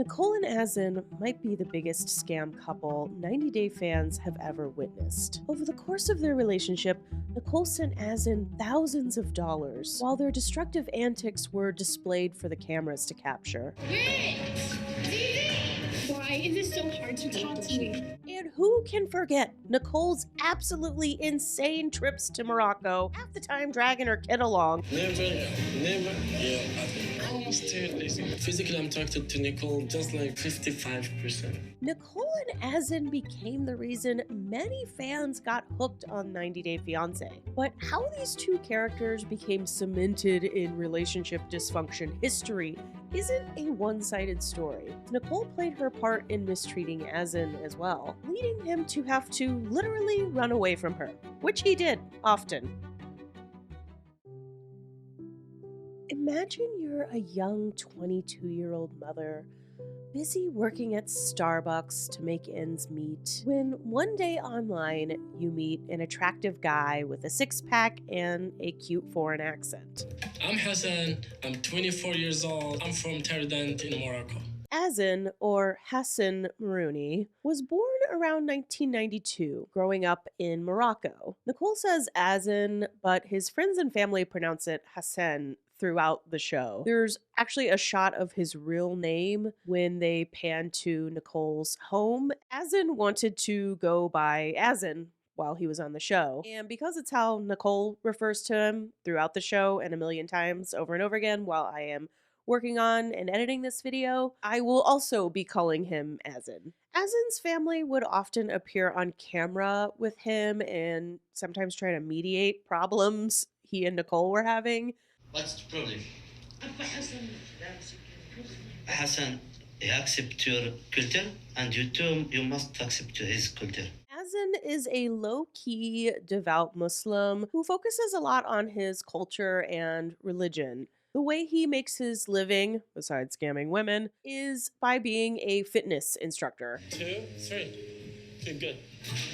Nicole and Azan might be the biggest scam couple 90 Day fans have ever witnessed. Over the course of their relationship, Nicole sent Azan thousands of dollars, while their destructive antics were displayed for the cameras to capture. Why is it so hard to talk to me? And who can forget Nicole's absolutely insane trips to Morocco, half the time dragging her kid along? Never. Yeah, I'm almost totally. Physically, I'm attracted to Nicole just like 55%. Nicole and Azan became the reason many fans got hooked on 90 Day Fiancé. But how these two characters became cemented in relationship dysfunction history isn't a one-sided story. Nicole played her part in mistreating Azan as well, leading him to have to literally run away from her, which he did often. Imagine you're a young 22-year-old mother, busy working at Starbucks to make ends meet, when one day online you meet an attractive guy with a six-pack and a cute foreign accent. I'm Hassan. I'm 24 years old. I'm from Tardant in Morocco. Azan, or Hassan Marouni, was born around 1992, growing up in Morocco. Nicole says Azan, but his friends and family pronounce it Hassan throughout the show. There's actually a shot of his real name when they pan to Nicole's home. Azan wanted to go by Azan while he was on the show. And because it's how Nicole refers to him throughout the show and a million times over and over again while I am working on and editing this video, I will also be calling him Azan. Azan's family would often appear on camera with him and sometimes try to mediate problems he and Nicole were having. What's the problem? Hassan, he accepts your culture, and you too, you must accept his culture. Azan is a low-key, devout Muslim who focuses a lot on his culture and religion. The way he makes his living, besides scamming women, is by being a fitness instructor. 2, 3. Okay, good.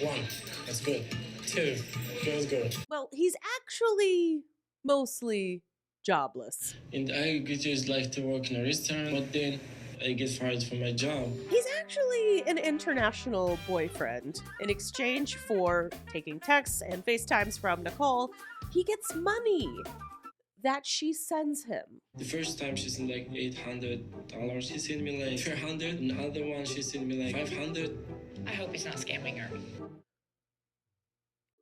1. That's good. 2. Good. Well, he's actually mostly jobless. And I just like to work in a restaurant, but then I get fired from my job. He's actually an international boyfriend. In exchange for taking texts and FaceTimes from Nicole, he gets money that she sends him. The first time she sent like $800. She sent me like 300. Another one she sent me like 500. I hope he's not scamming her.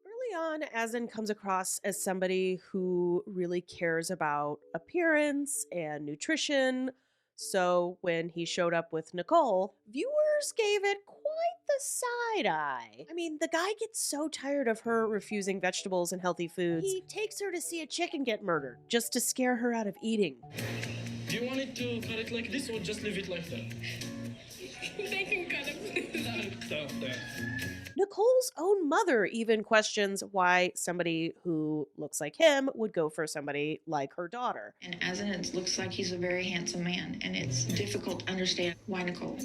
Early on, Azan comes across as somebody who really cares about appearance and nutrition. So when he showed up with Nicole, viewers gave it quite the side eye. I mean, the guy gets so tired of her refusing vegetables and healthy foods, he takes her to see a chicken get murdered just to scare her out of eating. Do you want it to cut it like this or just leave it like that? They can cut it. That. Nicole's own mother even questions why somebody who looks like him would go for somebody like her daughter. And Azan, it looks like he's a very handsome man, and it's difficult to understand why Nicole.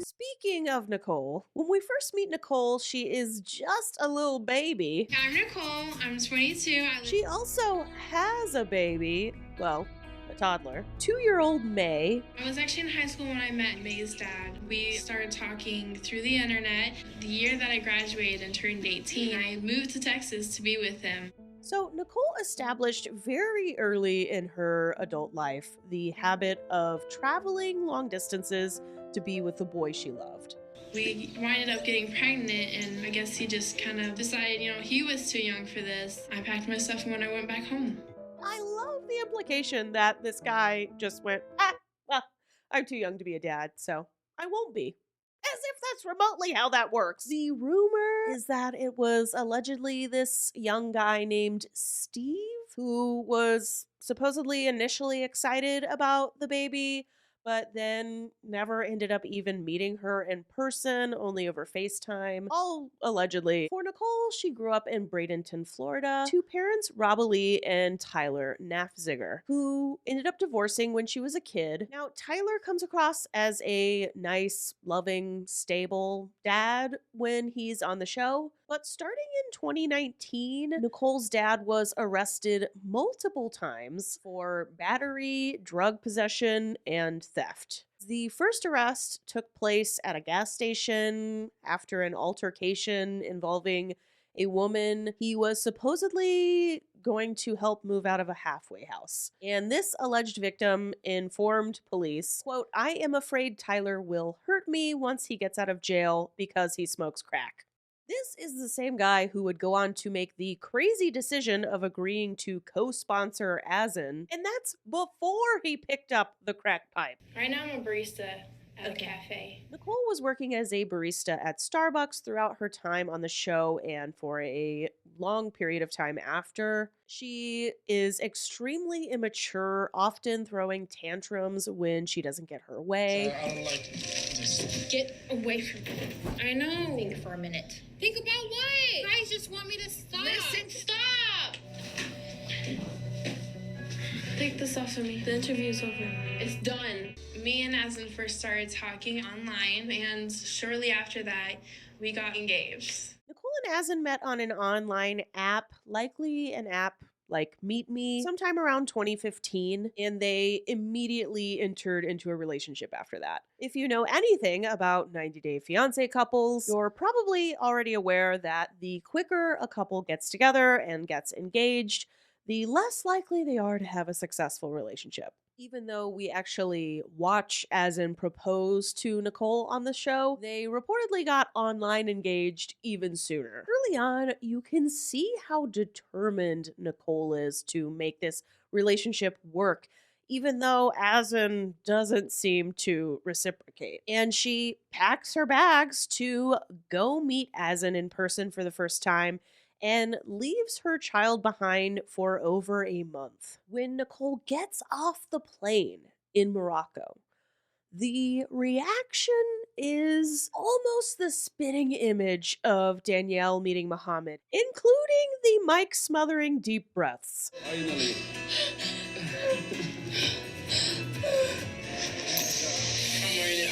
Speaking of Nicole, when we first meet Nicole, she is just a little baby. I'm Nicole. I'm 22. She also has a baby. Well, a toddler. 2-year-old May. I was actually in high school when I met May's dad. We started talking through the internet. The year that I graduated and turned 18, I moved to Texas to be with him. So Nicole established very early in her adult life the habit of traveling long distances to be with the boy she loved. We winded up getting pregnant, and I guess he just kind of decided, he was too young for this. I packed my stuff when I went back home. I love the implication that this guy just went, well, I'm too young to be a dad, so I won't be. As if that's remotely how that works. The rumor is that it was allegedly this young guy named Steve who was supposedly initially excited about the baby, but then never ended up even meeting her in person, only over FaceTime. All allegedly. For Nicole, she grew up in Bradenton, Florida, to parents Robalee and Tyler Nafziger, who ended up divorcing when she was a kid. Now, Tyler comes across as a nice, loving, stable dad when he's on the show, but starting in 2019, Nicole's dad was arrested multiple times for battery, drug possession, and theft. The first arrest took place at a gas station after an altercation involving a woman he was supposedly going to help move out of a halfway house. And this alleged victim informed police, quote, "I am afraid Tyler will hurt me once he gets out of jail because he smokes crack." This is the same guy who would go on to make the crazy decision of agreeing to co-sponsor Azan, and that's before he picked up the crack pipe. Right now, I'm a barista at a cafe. Nicole was working as a barista at Starbucks throughout her time on the show and for a long period of time after. She is extremely immature, often throwing tantrums when she doesn't get her way. I don't like this. Get away from me. I know. Think for a minute. Think about what? You guys just want me to stop. Listen, stop. Take this off of me. The interview's over. It's done. Me and Azan first started talking online, and shortly after that, we got engaged. Nicole and Azan met on an online app, likely an app like Meet Me, sometime around 2015, and they immediately entered into a relationship after that. If you know anything about 90 Day Fiancé couples, you're probably already aware that the quicker a couple gets together and gets engaged, the less likely they are to have a successful relationship. Even though we actually watch Azan propose to Nicole on the show, they reportedly got online engaged even sooner. Early on, you can see how determined Nicole is to make this relationship work, even though Azan doesn't seem to reciprocate. And she packs her bags to go meet Azan in person for the first time and leaves her child behind for over a month. When Nicole gets off the plane in Morocco, the reaction is almost the spitting image of Danielle meeting Muhammad, including the mic smothering deep breaths. Finally. I'm ready.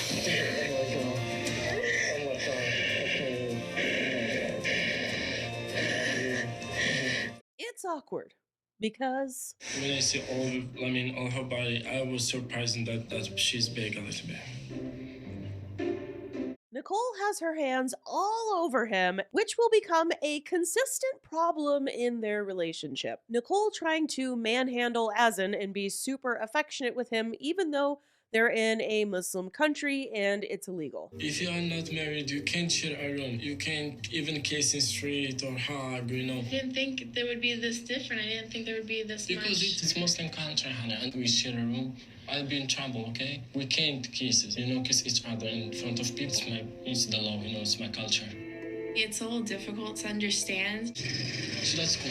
It's awkward because When I see all her body, I was surprised that she's big a little bit. Nicole has her hands all over him, which will become a consistent problem in their relationship. Nicole trying to manhandle Azan and be super affectionate with him, even though they're in a Muslim country and it's illegal. If you are not married, you can't share a room. You can't even kiss in street or hug, you know. I didn't think there would be this different. I didn't think there would be this Because much. it's Muslim country, honey, and we share a room. I'll be in trouble, okay? We can't kiss, kiss each other in front of people. It's the law, it's my culture. It's a little difficult to understand. So let's go.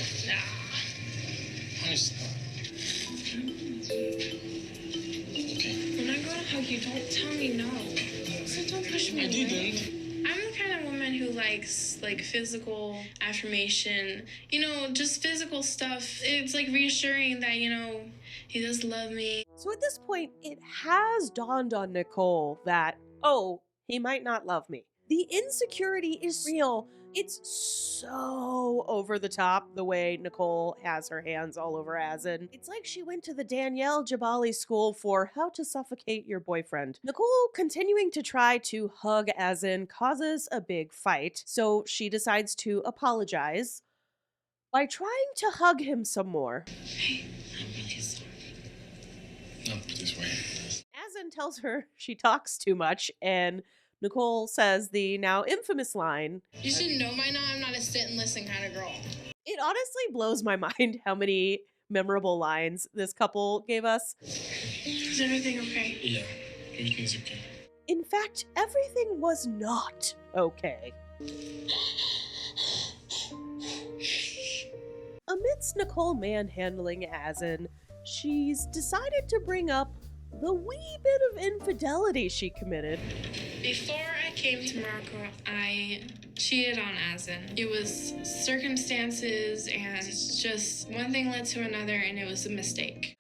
Honey, stop. Okay. When I go to hug you, don't tell me no. So don't push me I away. didn't. I'm the kind of woman who likes physical affirmation, just physical stuff. It's reassuring that, he does love me. So at this point, it has dawned on Nicole that, oh, he might not love me. The insecurity is real. It's so over the top the way Nicole has her hands all over Azan. It's like she went to the Danielle Jabali school for how to suffocate your boyfriend. Nicole continuing to try to hug Azan causes a big fight, so she decides to apologize by trying to hug him some more. Hey, I'm really sorry. Not this way. Azan tells her she talks too much, and Nicole says the now infamous line, You should know by now I'm not a sit and listen kind of girl. "It honestly blows my mind how many memorable lines this couple gave us. Is everything okay? Yeah, everything's okay. In fact, everything was not okay." Amidst Nicole manhandling Azan, she's decided to bring up the wee bit of infidelity she committed. Before I came to Morocco, I cheated on Azan. It was circumstances, and just one thing led to another, and it was a mistake.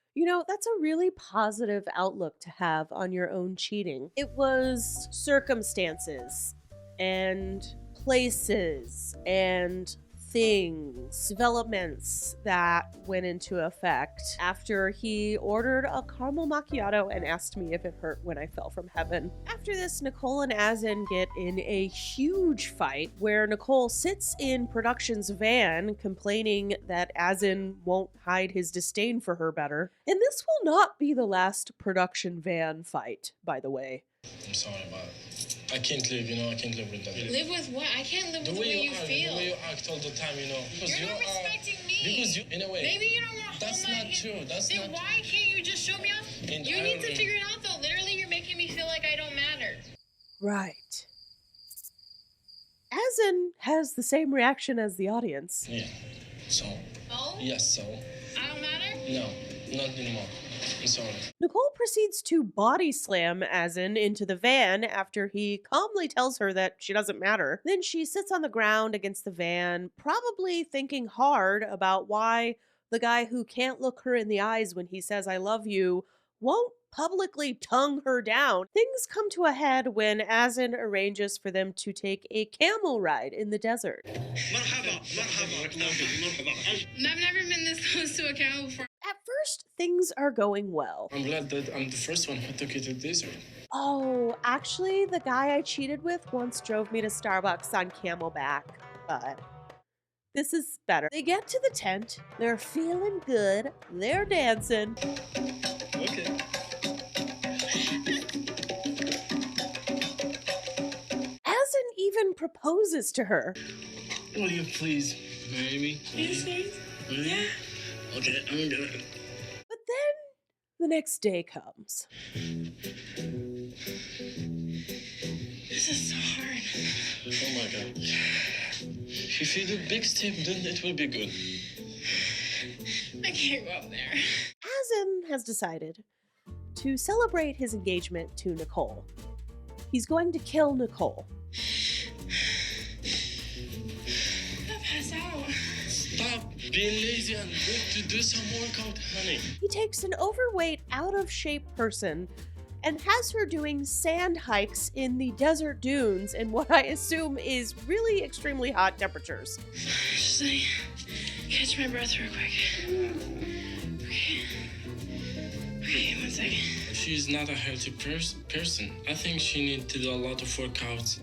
That's a really positive outlook to have on your own cheating. It was circumstances and places and developments that went into effect after he ordered a caramel macchiato and asked me if it hurt when I fell from heaven. After this, Nicole and Azan get in a huge fight where Nicole sits in production's van complaining that Azan won't hide his disdain for her better. And this will not be the last production van fight, by the way. I'm sorry, but I can't live, I can't live with that. Live with what? I can't live with the way you feel. The way you act all the time, Because You're not respecting me. Because you, in a way. Maybe you don't want to hold That's my not hand. true. Then why can't you just show me off? And You need to figure it out, though. Literally, you're making me feel like I don't matter. Right. Azan has the same reaction as the audience. Yeah. So. Oh? Yes, so. I don't matter? No, not anymore. I'm sorry. Nicole proceeds to body slam Azan into the van after he calmly tells her that she doesn't matter. Then she sits on the ground against the van, probably thinking hard about why the guy who can't look her in the eyes when he says, "I love you," won't publicly tongue her down. Things come to a head when Azan arranges for them to take a camel ride in the desert. I've never been this close to a camel before. At first, things are going well. I'm glad that I'm the first one who took you to the desert. Oh, actually, the guy I cheated with once drove me to Starbucks on Camelback, but this is better. They get to the tent, they're feeling good, they're dancing. Okay. Azan even proposes to her. Will you please marry me? Please? Yeah. Okay, I'm gonna. But then the next day comes. This is so hard. Oh my god. If you do big step, then it will be good. I can't go up there. Azan has decided to celebrate his engagement to Nicole. He's going to kill Nicole. I'll pass out. Stop being lazy and go to do some workout, honey. He takes an overweight, out-of-shape person and has her doing sand hikes in the desert dunes in what I assume is really extremely hot temperatures. Just like, catch my breath real quick. Okay, 1 second. She's not a healthy person. I think she needs to do a lot of workouts.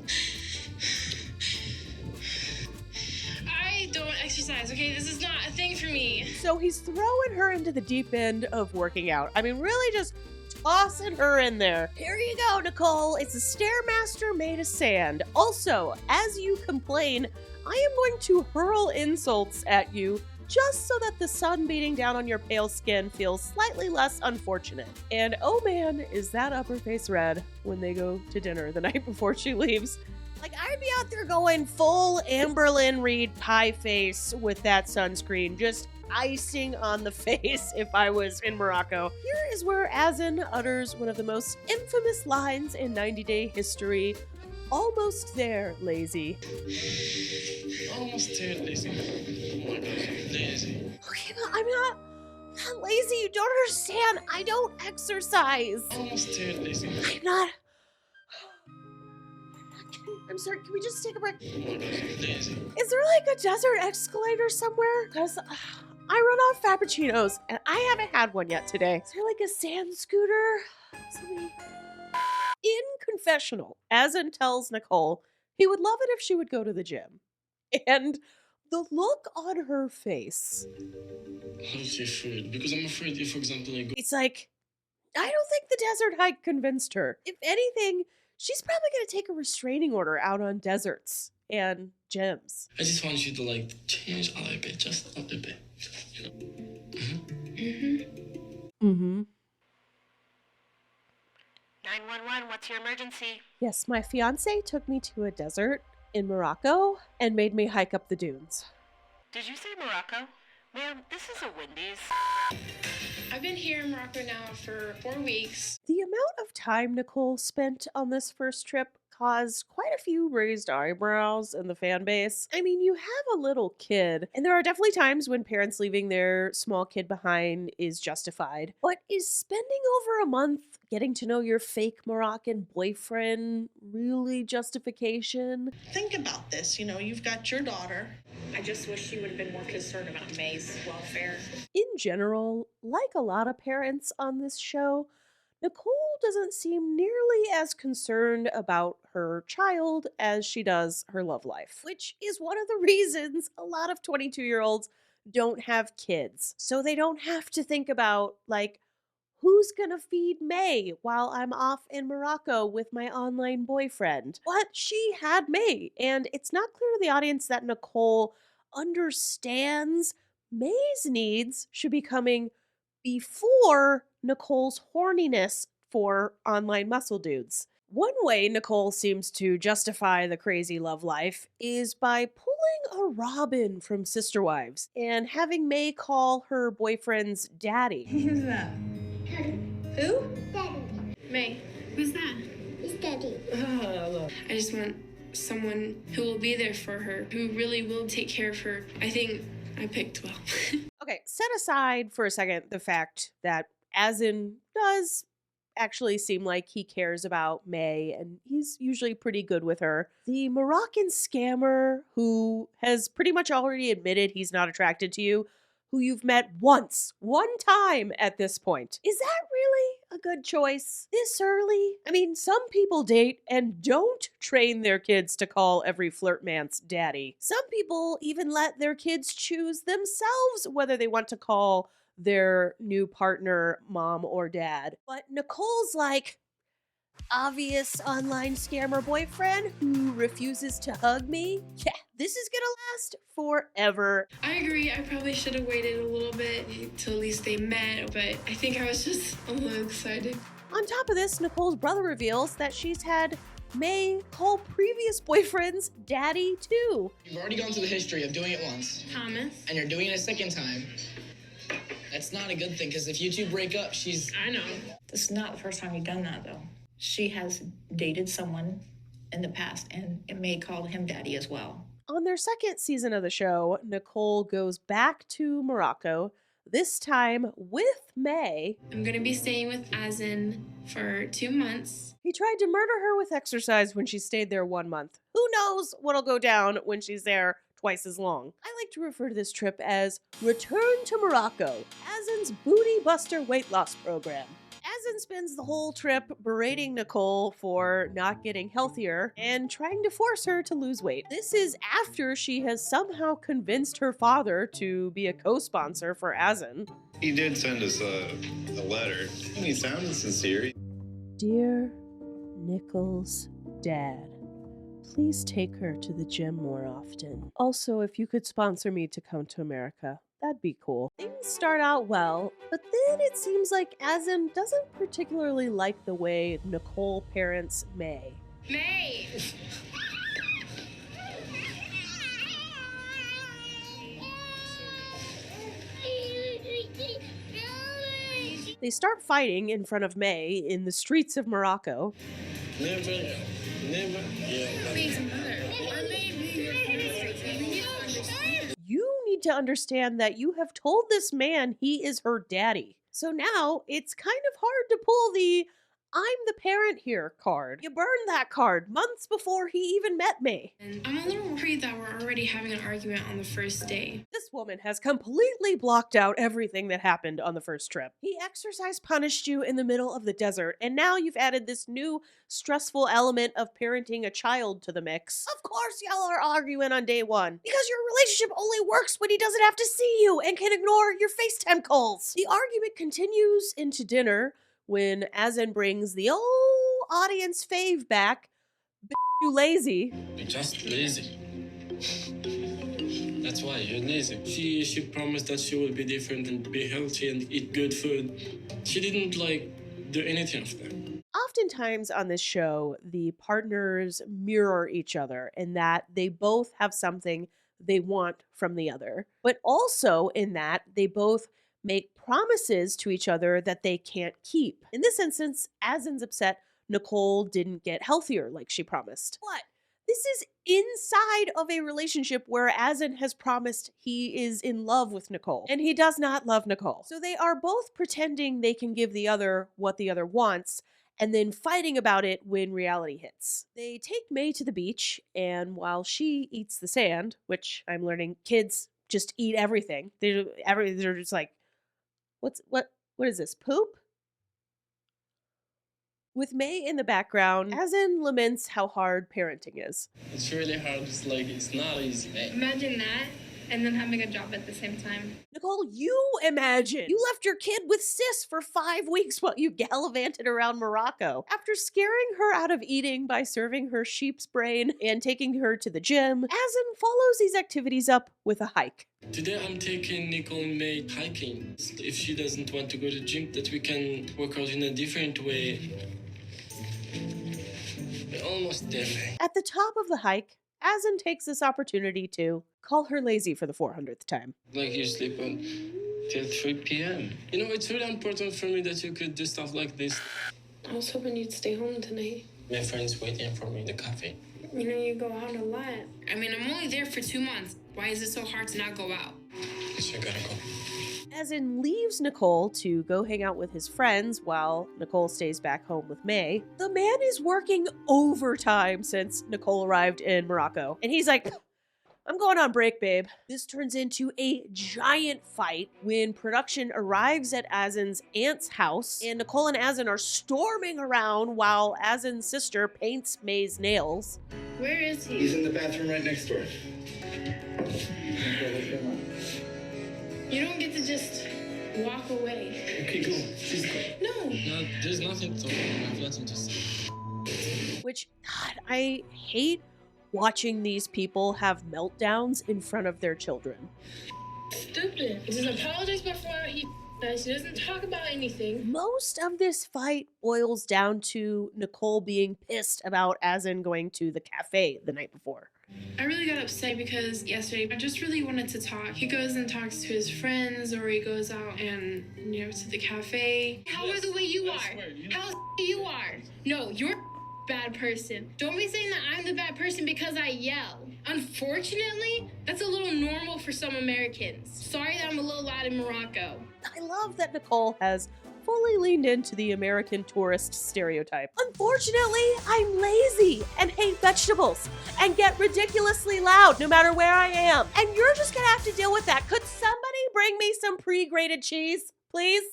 I don't exercise, okay? This is not a thing for me. So he's throwing her into the deep end of working out. I mean, really just tossing her in there. Here you go, Nicole. It's a Stairmaster made of sand. Also, as you complain, I am going to hurl insults at you just so that the sun beating down on your pale skin feels slightly less unfortunate. And oh man, is that upper face red when they go to dinner the night before she leaves. Like, I'd be out there going full Amberlynn Reed pie face with that sunscreen, just icing on the face if I was in Morocco. Here is where Azan utters one of the most infamous lines in 90 Day history. Almost there, lazy. Almost there, lazy. Oh my god, lazy. Okay, but I'm not lazy. You don't understand. I don't exercise. Almost there, lazy. I'm not. I'm sorry, can we just take a break? Oh my god, lazy. Is there like a desert escalator somewhere? Because I run off Frappuccinos and I haven't had one yet today. Is there like a sand scooter? Somebody. In confessional, Azan tells Nicole he would love it if she would go to the gym. And the look on her face, Healthy food. Because I'm afraid if, for example, I go. it's like, I don't think the desert hike convinced her. If anything, she's probably going to take a restraining order out on deserts and gyms. I just want you to change a little bit, just a little bit. Mm-hmm. 911, what's your emergency? Yes, my fiance took me to a desert in Morocco and made me hike up the dunes. Did you say Morocco? Ma'am, this is a Wendy's. I've been here in Morocco now for 4 weeks. The amount of time Nicole spent on this first trip caused quite a few raised eyebrows in the fan base. I mean, you have a little kid, and there are definitely times when parents leaving their small kid behind is justified. But is spending over a month getting to know your fake Moroccan boyfriend really justification? Think about this. You've got your daughter. I just wish she would have been more concerned about May's welfare. In general, like a lot of parents on this show, Nicole doesn't seem nearly as concerned about her child as she does her love life, which is one of the reasons a lot of 22-year-olds don't have kids. So they don't have to think about, like, who's gonna feed May while I'm off in Morocco with my online boyfriend? But she had May, and it's not clear to the audience that Nicole understands May's needs should be coming before Nicole's horniness for online muscle dudes. One way Nicole seems to justify the crazy love life is by pulling a Robin from Sister Wives and having May call her boyfriend's daddy. Who's that? Who? Daddy. May. Who's that? It's Daddy. I just want someone who will be there for her, who really will take care of her. I think I picked well. Okay, set aside for a second the fact that Azan does actually seem like he cares about May and he's usually pretty good with her. The Moroccan scammer who has pretty much already admitted he's not attracted to you, who you've met once, one time at this point. Is that really a good choice this early? I mean, some people date and don't train their kids to call every flirt man's daddy. Some people even let their kids choose themselves whether they want to call their new partner mom or dad. But Nicole's like, obvious online scammer boyfriend who refuses to hug me? Yeah, this is gonna last forever. I agree. I probably should have waited a little bit till at least they met, but I think I was just a little excited. On top of this, Nicole's brother reveals that she's had May call previous boyfriends daddy too. You've already gone through the history of doing it once, Thomas. and you're doing it a second time. That's not a good thing, because if you two break up, I know. This is not the first time you've done that, though. She has dated someone in the past, and May called him daddy as well. On their second season of the show, Nicole goes back to Morocco, this time with May. I'm gonna be staying with Azan for 2 months. He tried to murder her with exercise when she stayed there 1 month. Who knows what'll go down when she's there twice as long. I like to refer to this trip as Return to Morocco, Azan's Booty Buster weight loss program. Azan spends the whole trip berating Nicole for not getting healthier and trying to force her to lose weight. This is after she has somehow convinced her father to be a co-sponsor for Azan. He did send us a letter, and he sounded sincere. Dear Nicole's dad, please take her to the gym more often. Also, if you could sponsor me to come to America, that'd be cool. Things start out well, but then it seems like Azan doesn't particularly like the way Nicole parents May. May! They start fighting in front of May in the streets of Morocco. Never, yeah. May's mother. Or maybe your parents. You understand. You need to understand that you have told this man he is her daddy. So now it's kind of hard to pull the I'm the parent here card. You burned that card months before he even met me. And I'm a little worried that we're already having an argument on the first day. This woman has completely blocked out everything that happened on the first trip. He exercise punished you in the middle of the desert, and now you've added this new stressful element of parenting a child to the mix. Of course y'all are arguing on day one, because your relationship only works when he doesn't have to see you and can ignore your FaceTime calls. The argument continues into dinner when Azan brings the old audience fave back, you lazy. You're just lazy. That's why you're lazy. She promised that she will be different and be healthy and eat good food. She didn't do anything of that. Oftentimes on this show, the partners mirror each other in that they both have something they want from the other. But also in that they both make promises to each other that they can't keep. In this instance, Azan's upset Nicole didn't get healthier like she promised. But this is inside of a relationship where Azan has promised he is in love with Nicole, and he does not love Nicole. So they are both pretending they can give the other what the other wants, and then fighting about it when reality hits. They take May to the beach, and while she eats the sand, which I'm learning kids just eat everything. They're just like, what is this? Poop? With May in the background, Azan laments how hard parenting is. It's really hard. It's not easy, man. Imagine that and then having a job at the same time. Nicole, you imagine you left your kid with sis for 5 weeks while you gallivanted around Morocco. After scaring her out of eating by serving her sheep's brain and taking her to the gym, Azan follows these activities up with a hike. Today I'm taking Nicole and May hiking. If she doesn't want to go to the gym, that we can work out in a different way. We're almost there, May. At the top of the hike, Azan takes this opportunity to call her lazy for the 400th time. Like you sleep till 3 p.m. You know, it's really important for me that you could do stuff like this. I was hoping you'd stay home tonight. My friend's waiting for me in the cafe. You know, you go out a lot. I mean, I'm only there for 2 months. Why is it so hard to not go out? So I gotta go. Azan leaves Nicole to go hang out with his friends while Nicole stays back home with May. The man is working overtime since Nicole arrived in Morocco. And he's like, I'm going on break, babe. This turns into a giant fight when production arrives at Azan's aunt's house, and Nicole and Azan are storming around while Azan's sister paints May's nails. Where is he? He's in the bathroom right next door. You don't get to just walk away. Okay, go. She's cool. No. No, there's nothing to talk about. I have nothing to say. Which, God, I hate watching these people have meltdowns in front of their children. Stupid. He just apologized before he dies. He doesn't talk about anything. Most of this fight boils down to Nicole being pissed about Azan going to the cafe the night before. I really got upset because yesterday I just really wanted to talk. He goes and talks to his friends, or he goes out and, to the cafe. How are the way you are? How you are? No, you're a bad person. Don't be saying that I'm the bad person because I yell. Unfortunately, that's a little normal for some Americans. Sorry that I'm a little loud in Morocco. I love that Nicole has fully leaned into the American tourist stereotype. Unfortunately, I'm lazy and hate vegetables and get ridiculously loud no matter where I am. And you're just gonna have to deal with that. Could somebody bring me some pre-grated cheese, please?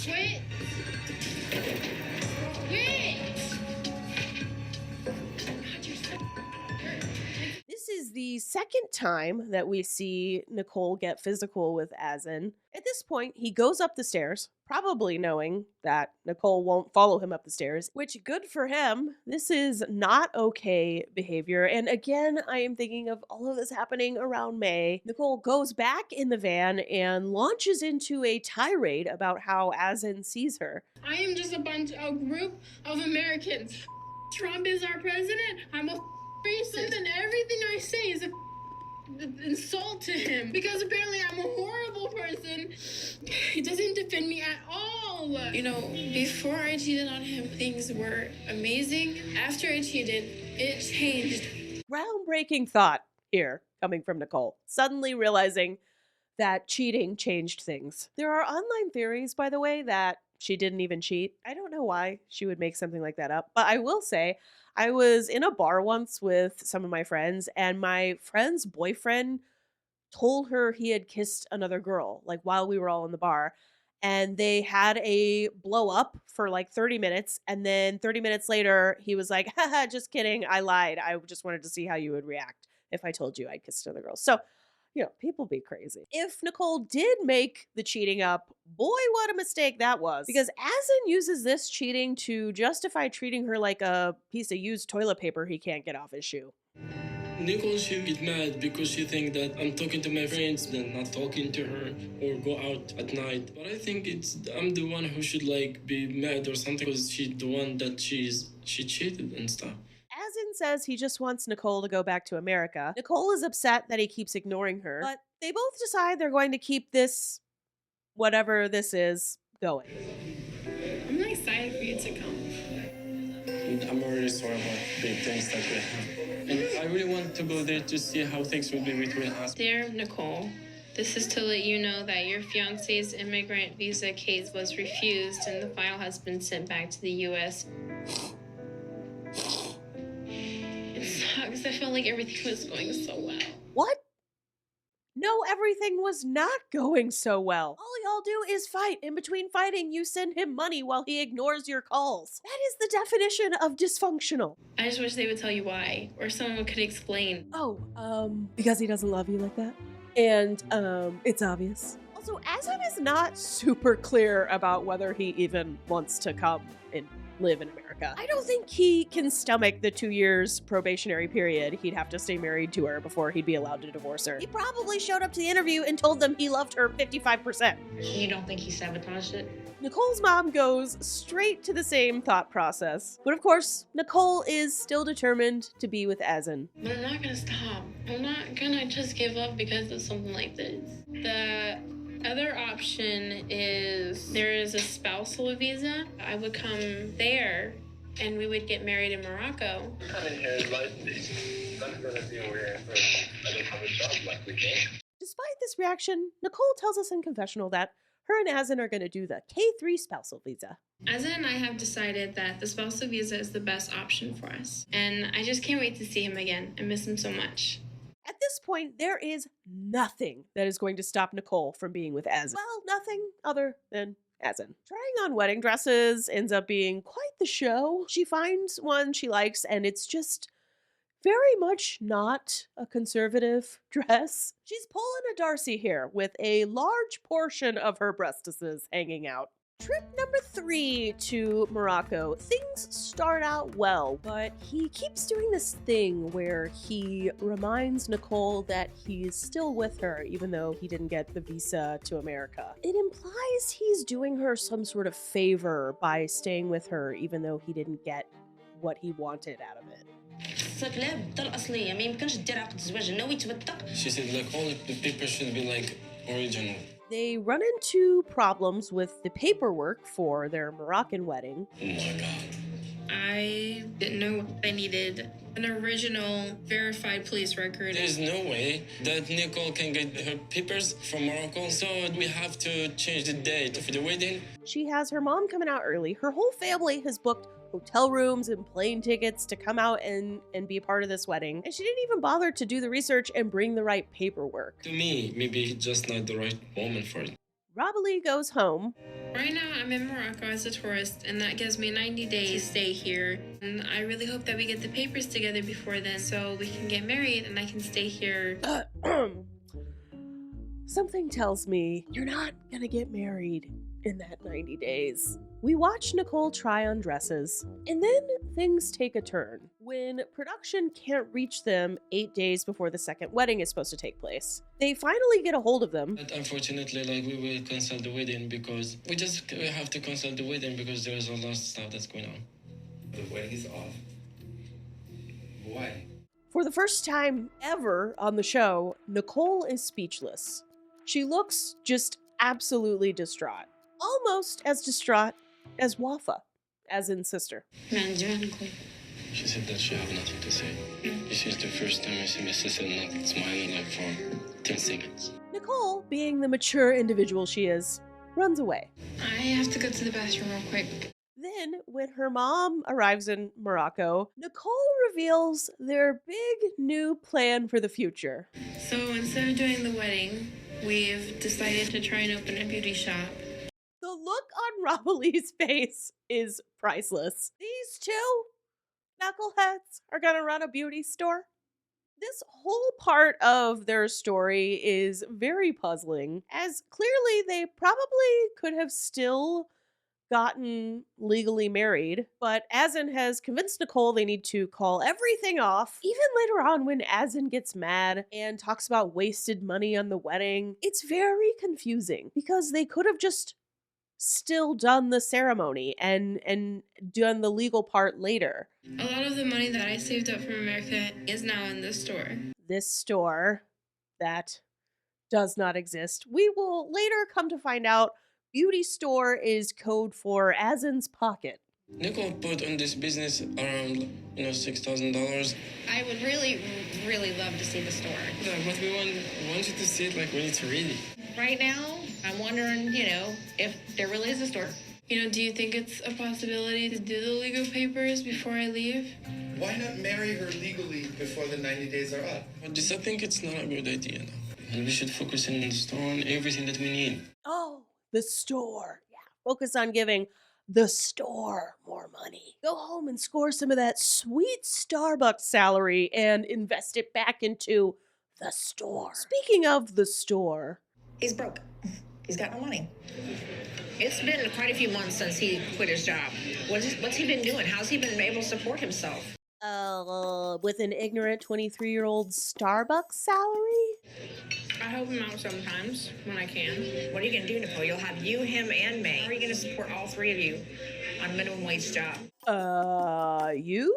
Quit. This is the second time that we see Nicole get physical with Azan. At this point, he goes up the stairs, probably knowing that Nicole won't follow him up the stairs, which good for him. This is not okay behavior. And again, I am thinking of all of this happening around May. Nicole goes back in the van and launches into a tirade about how Azan sees her. I am just a group of Americans. Trump is our president. I'm a racist, and everything I say is an insult to him because apparently I'm a horrible person. He doesn't defend me at all. Before I cheated on him, things were amazing. After I cheated, it changed. Groundbreaking thought here coming from Nicole, suddenly realizing that cheating changed things. There are online theories, by the way, that she didn't even cheat. I don't know why she would make something like that up, but I will say I was in a bar once with some of my friends, and my friend's boyfriend told her he had kissed another girl, like while we were all in the bar. And they had a blow up for like 30 minutes. And then 30 minutes later, he was like, haha, just kidding. I lied. I just wanted to see how you would react if I told you I'd kissed another girl. So, people be crazy. If Nicole did make the cheating up, boy, what a mistake that was. Because Azan uses this cheating to justify treating her like a piece of used toilet paper he can't get off his shoe. Nicole should get mad because she thinks that I'm talking to my friends and not talking to her or go out at night. But I think I'm the one who should be mad or something because she's the one that she cheated and stuff. Azan says he just wants Nicole to go back to America. Nicole is upset that he keeps ignoring her, but they both decide they're going to keep this, whatever this is, going. I'm really excited for you to come. I'm really sorry about the things that we have. And I really want to go there to see how things will be between us. Dear Nicole, This is to let you know that your fiance's immigrant visa case was refused and the file has been sent back to the U.S. It sucks. I felt like everything was going so well. What? No, everything was not going so well. All y'all do is fight. In between fighting, you send him money while he ignores your calls. That is the definition of dysfunctional. I just wish they would tell you why, or someone could explain. Because he doesn't love you like that. And, it's obvious. Also, Azan is not super clear about whether he even wants to come and live in America. I don't think he can stomach the 2 years probationary period he'd have to stay married to her before he'd be allowed to divorce her. He probably showed up to the interview and told them he loved her 55%. You don't think he sabotaged it? Nicole's mom goes straight to the same thought process. But of course, Nicole is still determined to be with Azan. But I'm not gonna stop. I'm not gonna just give up because of something like this. The other option is there is a spousal visa. I would come there and we would get married in Morocco. Coming here is like this. Not gonna be aware first. I don't have a job like we can. Despite this reaction, Nicole tells us in confessional that her and Azan are going to do the K3 spousal visa. Azan and I have decided that the spousal visa is the best option for us. And I just can't wait to see him again. I miss him so much. At this point, there is nothing that is going to stop Nicole from being with Azan. Well, nothing other than Azan. Trying on wedding dresses ends up being quite the show. She finds one she likes, and it's just very much not a conservative dress. She's pulling a Darcy here with a large portion of her breastises hanging out. Trip number 3 to Morocco. Things start out well, but he keeps doing this thing where he reminds Nicole that he's still with her even though he didn't get the visa to America. It implies he's doing her some sort of favor by staying with her even though he didn't get what he wanted out of it. She said like all the papers should be like original. They run into problems with the paperwork for their Moroccan wedding. Oh my god. I didn't know what I needed. An original verified police record. There's no way that Nicole can get her papers from Morocco, so we have to change the date for the wedding. She has her mom coming out early. Her whole family has booked hotel rooms and plane tickets to come out and be a part of this wedding. And she didn't even bother to do the research and bring the right paperwork. To me, maybe it's just not the right moment for it. Robalee goes home. Right now, I'm in Morocco as a tourist, and that gives me 90 days to stay here. And I really hope that we get the papers together before then so we can get married and I can stay here. Something tells me you're not gonna get married in that 90 days. We watch Nicole try on dresses, and then things take a turn when production can't reach them 8 days before the second wedding is supposed to take place. They finally get a hold of them. But unfortunately, like we will cancel the wedding because we have to cancel the wedding because there is a lot of stuff that's going on. The wedding is off. Why? For the first time ever on the show, Nicole is speechless. She looks just absolutely distraught. Almost as distraught as Wafa, Azan's sister. She said that she have nothing to say. This is the first time I see my sister not smiling like for 10 seconds. Nicole, being the mature individual she is, runs away. I have to go to the bathroom real quick. Then, when her mom arrives in Morocco, Nicole reveals their big new plan for the future. So instead of doing the wedding, we've decided to try and open a beauty shop. The look on Robalee's face is priceless. These two knuckleheads are gonna run a beauty store? This whole part of their story is very puzzling, as clearly they probably could have still gotten legally married, but Azan has convinced Nicole they need to call everything off. Even later on when Azan gets mad and talks about wasted money on the wedding, it's very confusing because they could have just still done the ceremony and done the legal part later. A lot of the money that I saved up from America is now in this store. This store that does not exist. We will later come to find out beauty store is code for Azan's pocket. Nicole put on this business around, $6,000. I would really, really love to see the store. Yeah, but we want you to see it like we need to read it. Right now, I'm wondering, if there really is a store. Do you think it's a possibility to do the legal papers before I leave? Why not marry her legally before the 90 days are up? But I think it's not a good idea now. And we should focus in on the store and everything that we need. Oh, the store. Yeah. Focus on giving the store more money. Go home and score some of that sweet Starbucks salary and invest it back into the store. Speaking of the store, He's broke. He's got no money. It's been quite a few months since he quit his job. What's he been doing? How's he been able to support himself? with an ignorant 23-year-old Starbucks salary? I help him out sometimes when I can. What are you going to do, Nicole? You'll have you, him, and May. How are you going to support all three of you on a minimum wage job? You?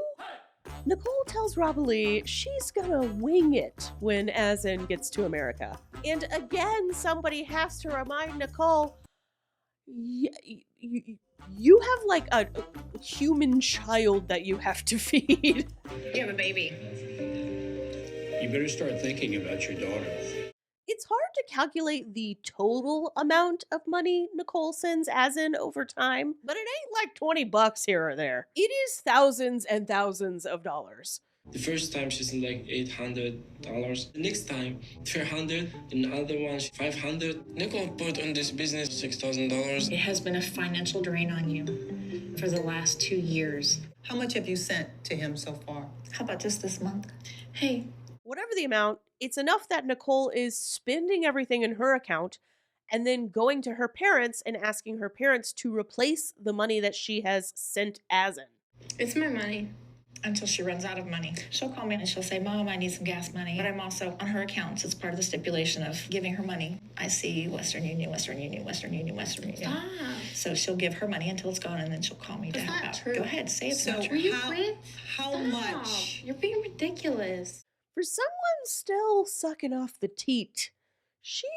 Nicole tells Robbie she's gonna wing it when Azan gets to America. And again, somebody has to remind Nicole, you have like a human child that you have to feed. You have a baby. You better start thinking about your daughter. It's hard to calculate the total amount of money Nicole sends Azan over time, but it ain't like $20 here or there. It is thousands and thousands of dollars. The first time she sent like $800. The next time, $300. Another one, $500. Nicole put on this business $6,000. It has been a financial drain on you for the last 2 years. How much have you sent to him so far? How about just this month? Hey. Whatever the amount, it's enough that Nicole is spending everything in her account and then going to her parents and asking her parents to replace the money that she has sent Azan. It's my money. Until she runs out of money. She'll call me and she'll say, Mom, I need some gas money. But I'm also on her account. So it's part of the stipulation of giving her money. I see Western Union, Western Union, Western Union, Western Union. Stop. So she'll give her money until it's gone and then she'll call me That's down. not true. Go ahead, say it's So not Were true. you rich? How Stop. much? You're being ridiculous. For someone still sucking off the teat, she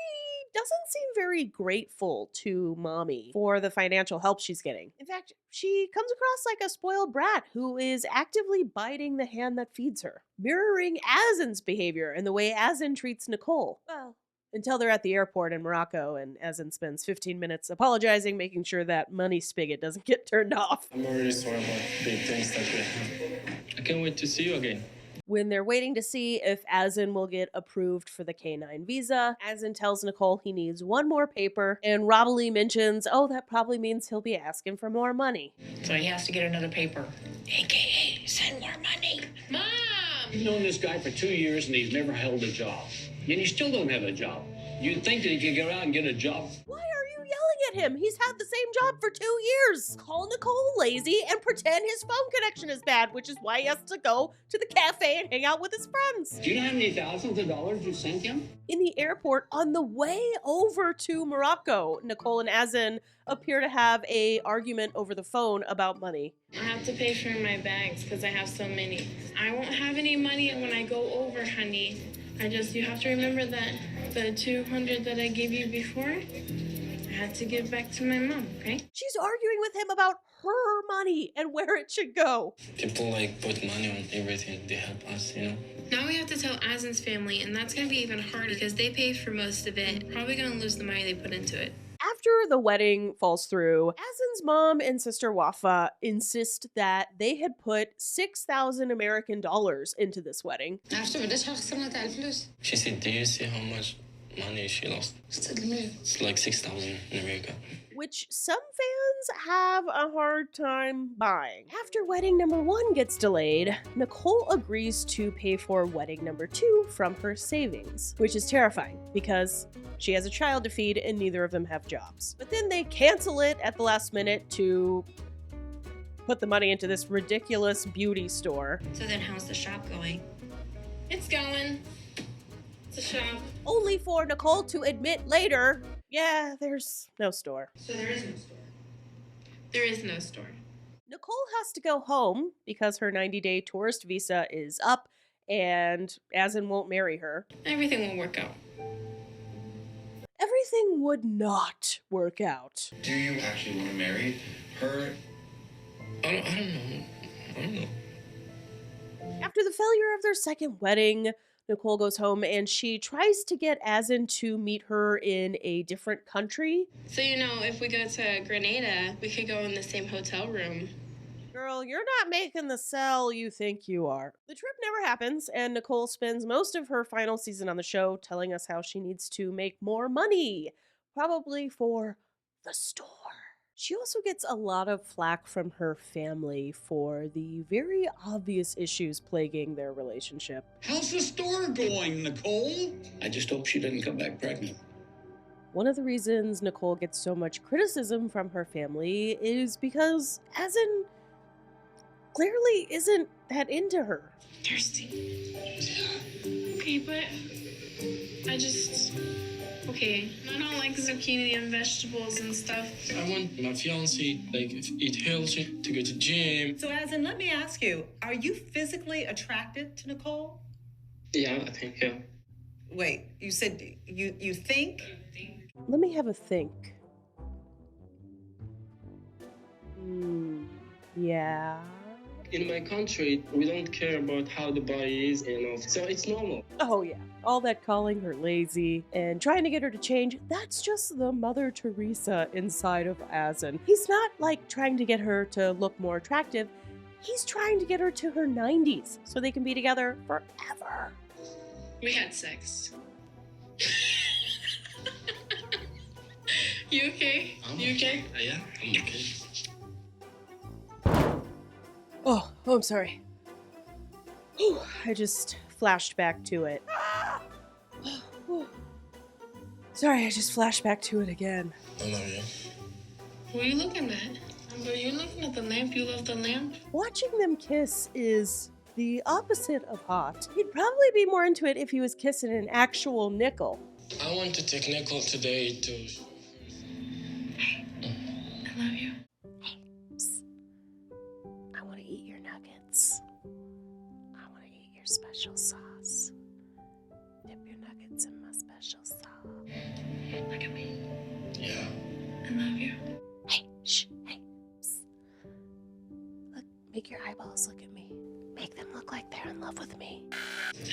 doesn't seem very grateful to Mommy for the financial help she's getting. In fact, she comes across like a spoiled brat who is actively biting the hand that feeds her, mirroring Azan's behavior and the way Azan treats Nicole. Well, until they're at the airport in Morocco and Azan spends 15 minutes apologizing, making sure that money spigot doesn't get turned off. I'm already sorry about big things that we have. I can't wait to see you again. When they're waiting to see if Azan will get approved for the K9 visa, Azan tells Nicole he needs one more paper, and Robbie mentions, that probably means he'll be asking for more money. So he has to get another paper. AKA, send more money. Mom! You've known this guy for 2 years and he's never held a job. And you still don't have a job. You'd think that he could get out and get a job. Why are you yelling at him? He's had the same job for 2 years. Call Nicole lazy and pretend his phone connection is bad, which is why he has to go to the cafe and hang out with his friends. Do you know how many thousands of dollars you sent him? In the airport, on the way over to Morocco, Nicole and Azan appear to have a argument over the phone about money. I have to pay for my bags because I have so many. I won't have any money when I go over, honey. You have to remember that the $200 that I gave you before, I had to give back to my mom, okay? She's arguing with him about her money and where it should go. People put money on everything. They help us, Now we have to tell Azan's family, and that's gonna be even harder because they paid for most of it. Probably gonna lose the money they put into it. After the wedding falls through, Azan's mom and sister Wafa insist that they had put 6,000 American dollars into this wedding. She said, do you see how much money she lost? It's like 6,000 in America. Which some fans have a hard time buying. After wedding number 1 gets delayed, Nicole agrees to pay for wedding number 2 from her savings, which is terrifying because she has a child to feed and neither of them have jobs. But then they cancel it at the last minute to put the money into this ridiculous beauty store. So then how's the shop going? It's going. It's a shop. Only for Nicole to admit later, yeah, there's no store. So there is no store. There is no store. Nicole has to go home because her 90-day tourist visa is up and Azan won't marry her. Everything will work out. Everything would not work out. Do you actually want to marry her I don't know. I don't know. After the failure of their second wedding, Nicole goes home and she tries to get Azan to meet her in a different country. So, if we go to Grenada, we could go in the same hotel room. Girl, you're not making the sell you think you are. The trip never happens, and Nicole spends most of her final season on the show telling us how she needs to make more money, probably for the store. She also gets a lot of flack from her family for the very obvious issues plaguing their relationship. How's the store going, Nicole? I just hope she doesn't come back pregnant. One of the reasons Nicole gets so much criticism from her family is because Azan clearly isn't that into her. Thirsty. Okay, but okay, I don't like zucchini and vegetables and stuff. I want my fiance eat healthy, to go to gym. So, Azan, let me ask you, are you physically attracted to Nicole? Yeah, I think, yeah. Wait, you said you think? Let me have a think. Yeah. In my country, we don't care about how the body is, so it's normal. Oh, yeah. All that calling her lazy and trying to get her to change, that's just the Mother Teresa inside of Azan. He's not trying to get her to look more attractive. He's trying to get her to her 90s so they can be together forever. We had sex. You okay? You okay? Yeah, I'm okay. Oh, I'm sorry. Whew, I just flashed back to it. Sorry, I just flashed back to it again. I love you. What are you looking at? Are you looking at the lamp? You love the lamp? Watching them kiss is the opposite of hot. He'd probably be more into it if he was kissing an actual nickel. I want to take Nicole today to... I love you. Hey, psst. I want to eat your nuggets. I want to eat your special sauce. Dip your nuggets in my special sauce. Look at me. Yeah. I love you. Hey, shh, hey, psst. Look, make your eyeballs look at me. Make them look like they're in love with me.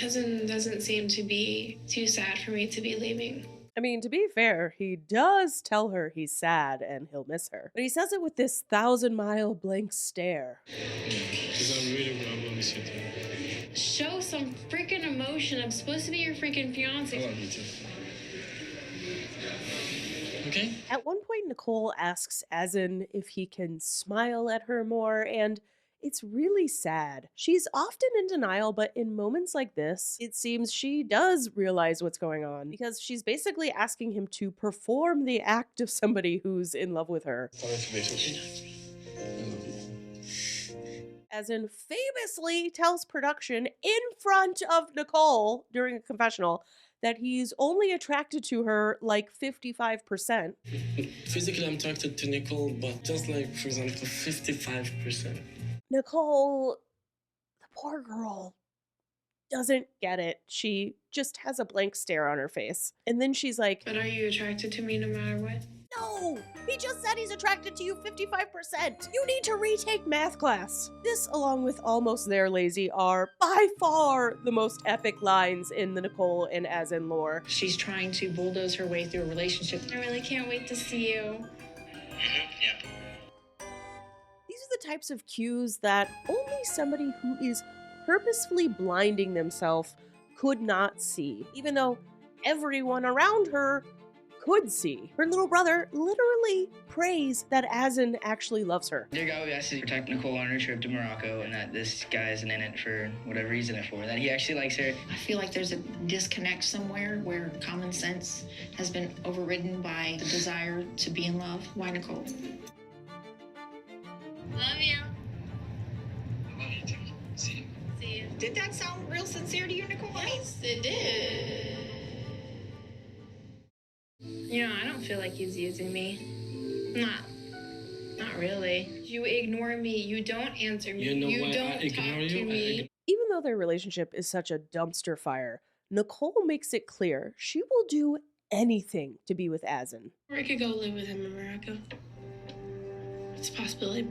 Azan doesn't seem to be too sad for me to be leaving. I mean, to be fair, he does tell her he's sad and he'll miss her. But he says it with this 1,000-mile blank stare. Because I'm really gonna miss you too. Show some freaking emotion. I'm supposed to be your freaking fiance. I love you too. Okay? At one point, Nicole asks Azan if he can smile at her more, and it's really sad. She's often in denial, but in moments like this, it seems she does realize what's going on because she's basically asking him to perform the act of somebody who's in love with her. Azan famously tells production in front of Nicole during a confessional that he's only attracted to her 55%. Physically, I'm attracted to Nicole, but just for example, 55%. Nicole, the poor girl, doesn't get it. She just has a blank stare on her face. And then she's like, But are you attracted to me no matter what? No! He just said he's attracted to you 55%! You need to retake math class! This, along with Almost There Lazy, are by far the most epic lines in the Nicole and Azan lore. She's trying to bulldoze her way through a relationship. I really can't wait to see you. Yeah. These are the types of cues that only somebody who is purposefully blinding themselves could not see, even though everyone around her could see. Her little brother literally prays that Azan actually loves her. Dear God, we ask you to protect Nicole on her trip to Morocco and that this guy isn't in it for whatever he's in it for, that he actually likes her. I feel like there's a disconnect somewhere where common sense has been overridden by the desire to be in love. Why Nicole? Love you. I love you too. See you. See you. Did that sound real sincere to you, Nicole? Yes, it did. I don't feel like he's using me. Not really. You ignore me. You don't answer me. You know why I don't ignore talk you? to me. Even though their relationship is such a dumpster fire, Nicole makes it clear she will do anything to be with Azan. Or I could go live with him in Morocco. It's a possibility.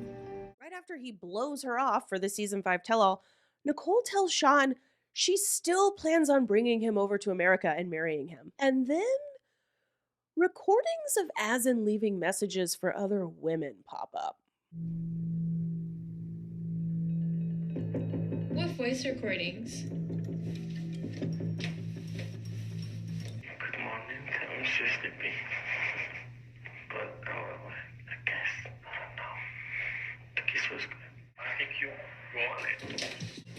Right After he blows her off for the season 5 tell-all, Nicole tells Sean she still plans on bringing him over to America and marrying him. And then recordings of Azan leaving messages for other women pop up. What voice recordings? Good morning. I'm so sleepy. But I guess, I don't know. The kiss was good. I think you want it.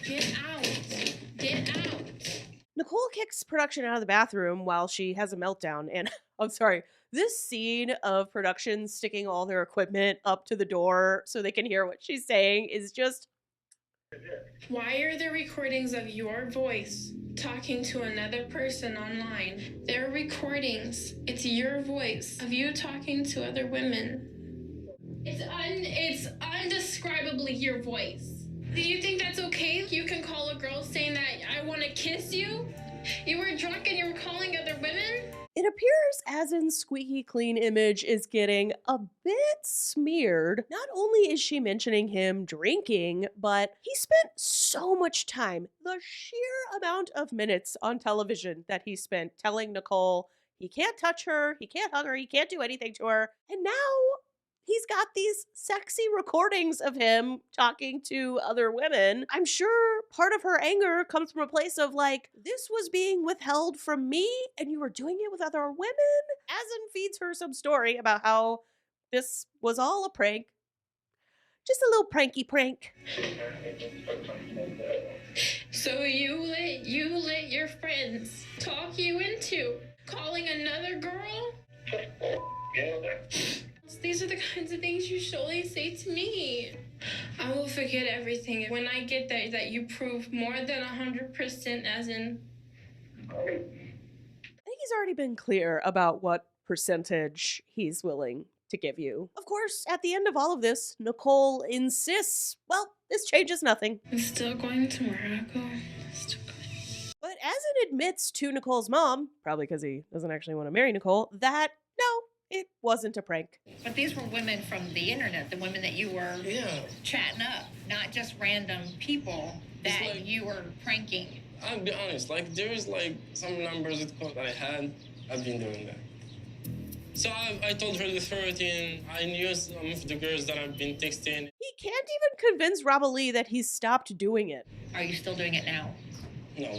Get out! Get out! Nicole kicks production out of the bathroom while she has a meltdown. And I'm sorry, this scene of production sticking all their equipment up to the door so they can hear what she's saying is just. Why are there recordings of your voice talking to another person online? There are recordings. It's your voice of you talking to other women. It's undescribably your voice. Do you think that's okay? You can call a girl saying that I want to kiss you? You were drunk and you were calling other women? It appears Azan's squeaky clean image is getting a bit smeared. Not only is she mentioning him drinking, but he spent so much time, the sheer amount of minutes on television that he spent telling Nicole he can't touch her, he can't hug her, he can't do anything to her. And now he's got these sexy recordings of him talking to other women. I'm sure part of her anger comes from a place of like, this was being withheld from me and you were doing it with other women? Azan feeds her some story about how this was all a prank. Just a little pranky prank. So you let your friends talk you into calling another girl? These are the kinds of things you should only say to me. I will forget everything when I get that you prove more than 100% as in. I think he's already been clear about what percentage he's willing to give you. Of course, at the end of all of this, Nicole insists, well, this changes nothing. I'm still going to Morocco. But Azan admits to Nicole's mom, probably because he doesn't actually want to marry Nicole, that no, it wasn't a prank. But these were women from the internet, the women that you were chatting up, not just random people that you were pranking. I'll be honest, like there's like some numbers that I had, I've been doing that. So I told her the 13. I knew some of the girls that I've been texting. He can't even convince Robali that he's stopped doing it. Are you still doing it now? No.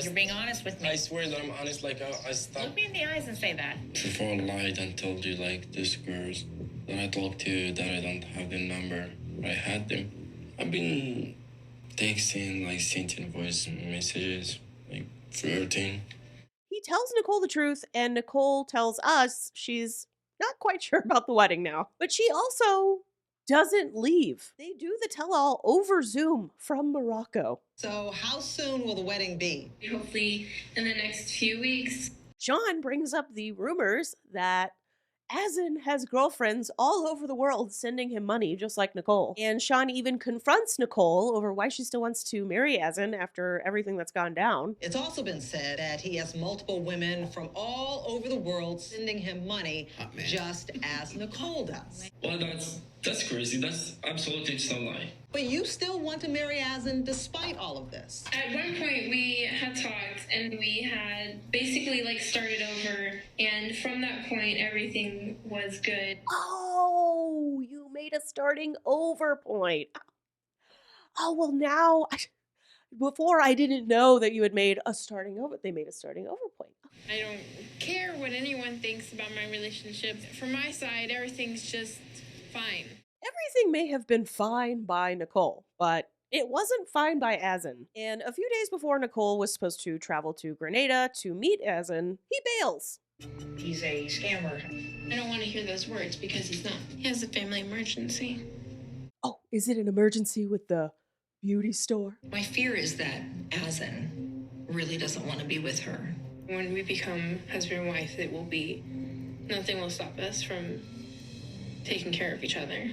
You're being honest with me. I swear that I'm honest, like I stopped. Look me in the eyes and say that. Before I lied and told you like these girls that I talked to that I don't have the number, I had them. I've been texting, like sending voice messages, like flirting. He tells Nicole the truth, and Nicole tells us she's not quite sure about the wedding now. But she also doesn't leave. They do the tell-all over Zoom from Morocco. So how soon will the wedding be? Hopefully in the next few weeks. Sean brings up the rumors that Azan has girlfriends all over the world sending him money, just like Nicole. And Sean even confronts Nicole over why she still wants to marry Azan after everything that's gone down. It's also been said that he has multiple women from all over the world sending him money, just as Nicole does. Well, that's crazy. That's absolutely just a lie. But you still want to marry Azan despite all of this. At one point we had talked and we had basically like started over, and from that point everything was good. Oh, you made a starting over point. Oh, well now, before I didn't know that you had made a starting over. They made a starting over point. I don't care what anyone thinks about my relationship. From my side, everything's just fine. Everything may have been fine by Nicole, but it wasn't fine by Azan. And a few days before Nicole was supposed to travel to Grenada to meet Azan, he bails. He's a scammer. I don't want to hear those words because he's not. He has a family emergency. Oh, is it an emergency with the beauty store? My fear is that Azan really doesn't want to be with her. When we become husband and wife, nothing will stop us from taking care of each other.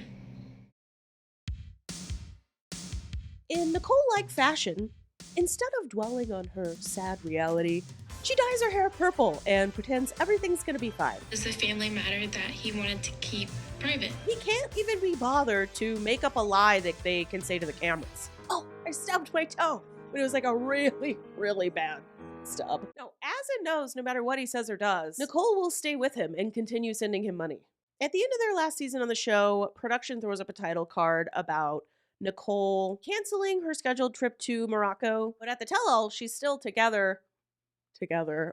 In Nicole-like fashion, instead of dwelling on her sad reality, She dyes her hair purple and pretends everything's gonna be fine. It's a family matter that he wanted to keep private. He can't even be bothered to make up a lie that they can say to the cameras. Oh, I stubbed my toe. But it was like a really, really bad stub. Now, Azan knows no matter what he says or does, Nicole will stay with him and continue sending him money. At the end of their last season on the show, production throws up a title card about Nicole canceling her scheduled trip to Morocco, but at the tell-all, she's still together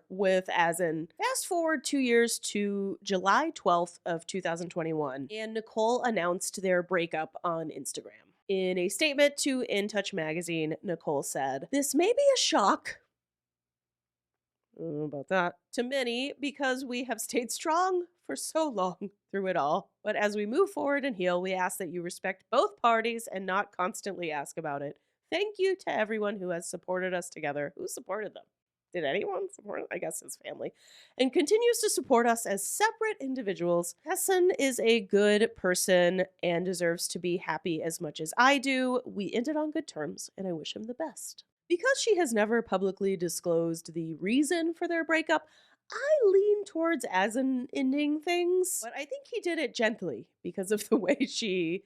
with Azan. Fast forward 2 years to July 12th of 2021, and Nicole announced their breakup on Instagram. In a statement to In Touch magazine, Nicole said, "This may be a shock." I don't know about that. "To many, because we have stayed strong for so long through it all. But as we move forward and heal, we ask that you respect both parties and not constantly ask about it. Thank you to everyone who has supported us together." Who supported them? Did anyone support? I guess his family. "And continues to support us as separate individuals. Hassan is a good person and deserves to be happy as much as I do. We ended on good terms, and I wish him the best." Because she has never publicly disclosed the reason for their breakup, I lean towards Azan ending things, but I think he did it gently because of the way she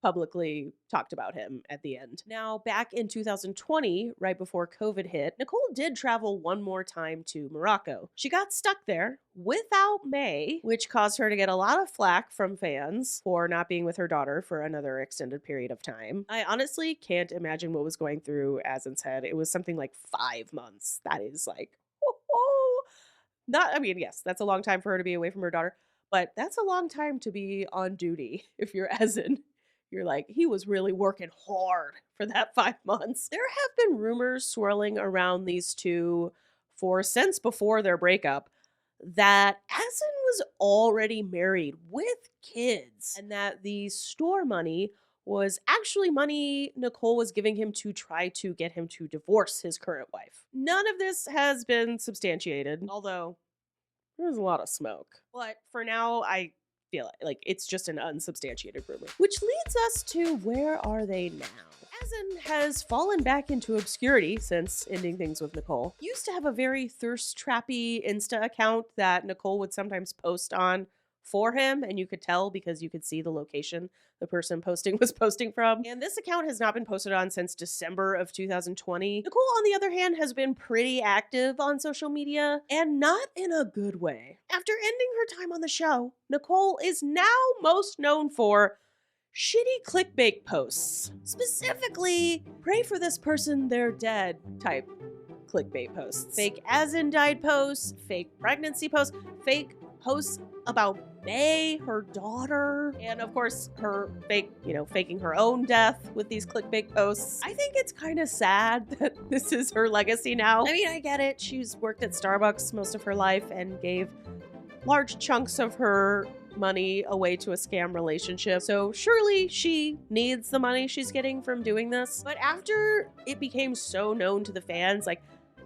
publicly talked about him at the end. Now, back in 2020, right before COVID hit, Nicole did travel one more time to Morocco. She got stuck there without May, which caused her to get a lot of flack from fans for not being with her daughter for another extended period of time. I honestly can't imagine what was going through Azan's head. It was something like 5 months. That is like, yes, that's a long time for her to be away from her daughter, but that's a long time to be on duty if you're Azan. You're like, he was really working hard for that 5 months. There have been rumors swirling around these two since before their breakup that Azan was already married with kids and that the store money was actually money Nicole was giving him to try to get him to divorce his current wife. None of this has been substantiated, although there's a lot of smoke. But for now, I feel like it's just an unsubstantiated rumor. Which leads us to, where are they now? Azan has fallen back into obscurity since ending things with Nicole. He used to have a very thirst trappy Insta account that Nicole would sometimes post on for him, and you could tell because you could see the location the person posting was posting from. And this account has not been posted on since December of 2020. Nicole, on the other hand, has been pretty active on social media, and not in a good way. After ending her time on the show, Nicole is now most known for shitty clickbait posts. Specifically, "pray for this person, they're dead" type clickbait posts. Fake Azan died posts, fake pregnancy posts, fake posts about May, her daughter, and of course her faking her own death with these clickbait posts. I think it's kind of sad that this is her legacy now. I mean, I get it. She's worked at Starbucks most of her life and gave large chunks of her money away to a scam relationship. So surely she needs the money she's getting from doing this. But after it became so known to the fans, like,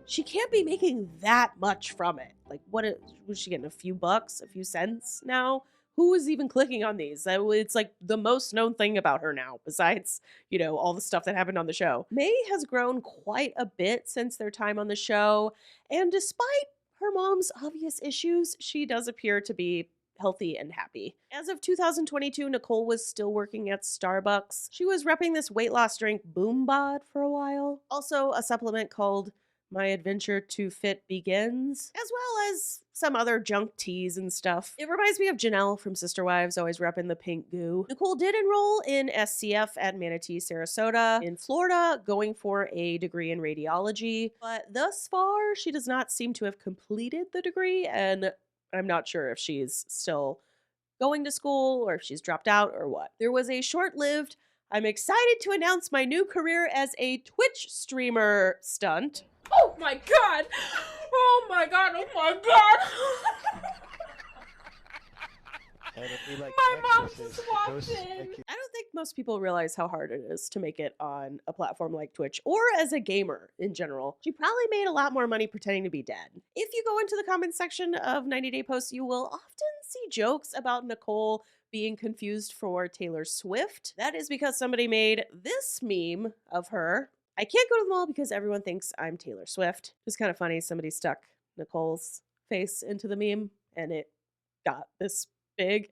she can't be making that much from it. Like, was she getting a few bucks, a few cents now? Who is even clicking on these? It's like the most known thing about her now, besides, all the stuff that happened on the show. May has grown quite a bit since their time on the show, and despite her mom's obvious issues, she does appear to be healthy and happy. As of 2022, Nicole was still working at Starbucks. She was repping this weight loss drink Boom Bod for a while. Also, a supplement called My Adventure to Fit Begins, as well as some other junk teas and stuff. It reminds me of Janelle from Sister Wives, always repping the pink goo. Nicole did enroll in SCF at Manatee, Sarasota in Florida, going for a degree in radiology, but thus far, she does not seem to have completed the degree, and I'm not sure if she's still going to school or if she's dropped out or what. There was a short-lived, "I'm excited to announce my new career as a Twitch streamer" stunt. Oh my god! Oh my god! Oh my god! My mom just walked in. I don't think most people realize how hard it is to make it on a platform like Twitch, or as a gamer in general. She probably made a lot more money pretending to be dead. If you go into the comments section of 90 Day Posts, you will often see jokes about Nicole being confused for Taylor Swift. That is because somebody made this meme of her. "I can't go to the mall because everyone thinks I'm Taylor Swift." It was kind of funny. Somebody stuck Nicole's face into the meme, and it got this big.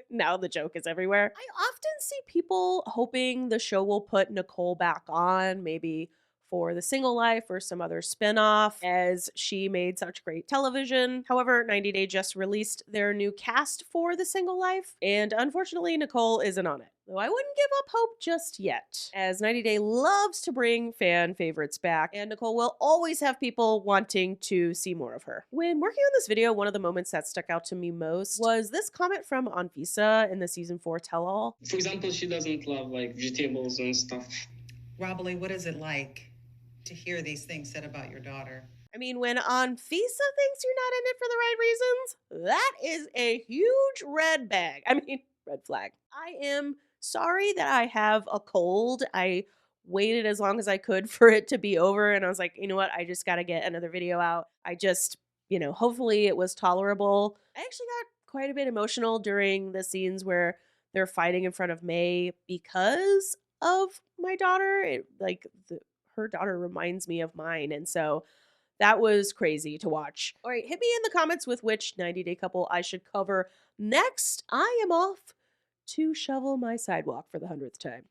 Now the joke is everywhere. I often see people hoping the show will put Nicole back on, maybe for The Single Life or some other spinoff, as she made such great television. However, 90 Day just released their new cast for The Single Life, and unfortunately, Nicole isn't on it. Though I wouldn't give up hope just yet, as 90 Day loves to bring fan favorites back, and Nicole will always have people wanting to see more of her. When working on this video, one of the moments that stuck out to me most was this comment from Anfisa in the season 4 tell-all. For example, she doesn't love like vegetables and stuff. Robbie, what is it like to hear these things said about your daughter? I mean, when Anfisa thinks you're not in it for the right reasons, that is a huge red flag. I am sorry that I have a cold. I waited as long as I could for it to be over, and I was like, you know what? I just got to get another video out. I just, hopefully it was tolerable. I actually got quite a bit emotional during the scenes where they're fighting in front of May because of my daughter. Her daughter reminds me of mine, and so that was crazy to watch. All right, hit me in the comments with which 90 Day couple I should cover next. I am off to shovel my sidewalk for the 100th time.